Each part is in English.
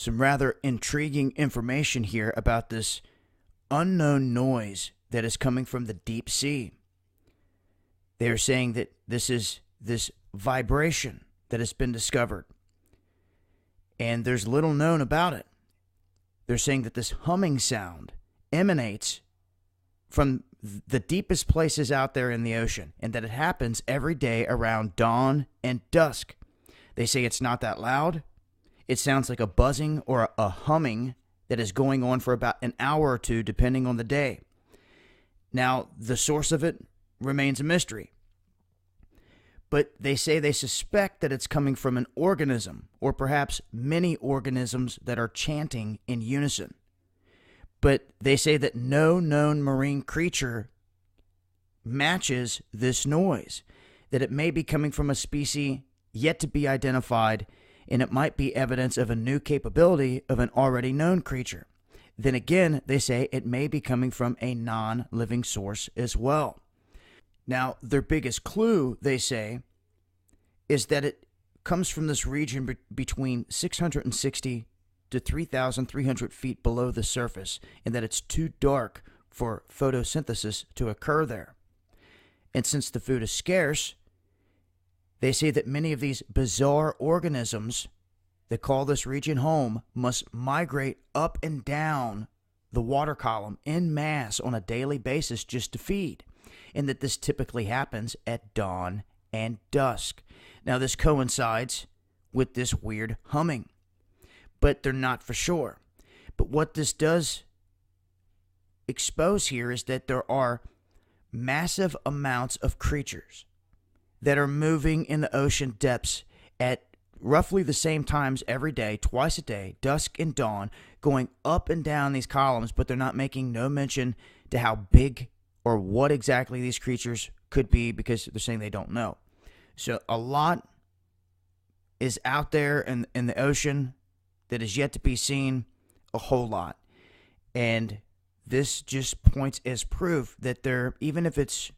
some rather intriguing information here about this unknown noise that is coming from the deep sea. They are saying that this is this vibration that has been discovered, and there's little known about it. They're saying that this humming sound emanates from the deepest places out there in the ocean, and that it happens every day around dawn and dusk. They say it's not that loud. It sounds like a buzzing or a humming that is going on for about an hour or two, depending on the day. Now, the source of it remains a mystery. But they say they suspect that it's coming from an organism, or perhaps many organisms that are chanting in unison. But they say that no known marine creature matches this noise, that it may be coming from a species yet to be identified, and it might be evidence of a new capability of an already known creature. Then again, they say it may be coming from a non-living source as well. Now, their biggest clue, they say, is that it comes from this region between 660 to 3,300 feet below the surface, and that it's too dark for photosynthesis to occur there. And since the food is scarce, they say that many of these bizarre organisms that call this region home must migrate up and down the water column en masse on a daily basis just to feed, and that this typically happens at dawn and dusk. Now, this coincides with this weird humming, but they're not for sure. But what this does expose here is that there are massive amounts of creatures that are moving in the ocean depths at roughly the same times every day, twice a day, dusk and dawn, going up and down these columns, but they're not making no mention to how big or what exactly these creatures could be, because they're saying they don't know. So a lot is out there in the ocean that is yet to be seen, a whole lot. And this just points as proof that there, even if it's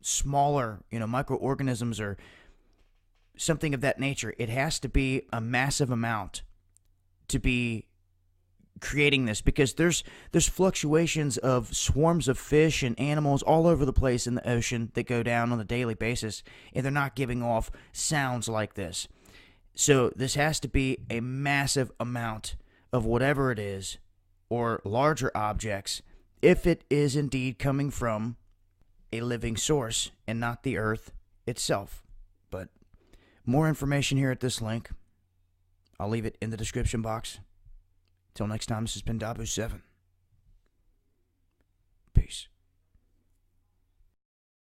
smaller, microorganisms or something of that nature, it has to be a massive amount to be creating this, because there's fluctuations of swarms of fish and animals all over the place in the ocean that go down on a daily basis, and they're not giving off sounds like this. So this has to be a massive amount of whatever it is, or larger objects, if it is indeed coming from a living source and not the earth itself. But more information here at this link. I'll leave it in the description box. Till next time, this has been Dabu7.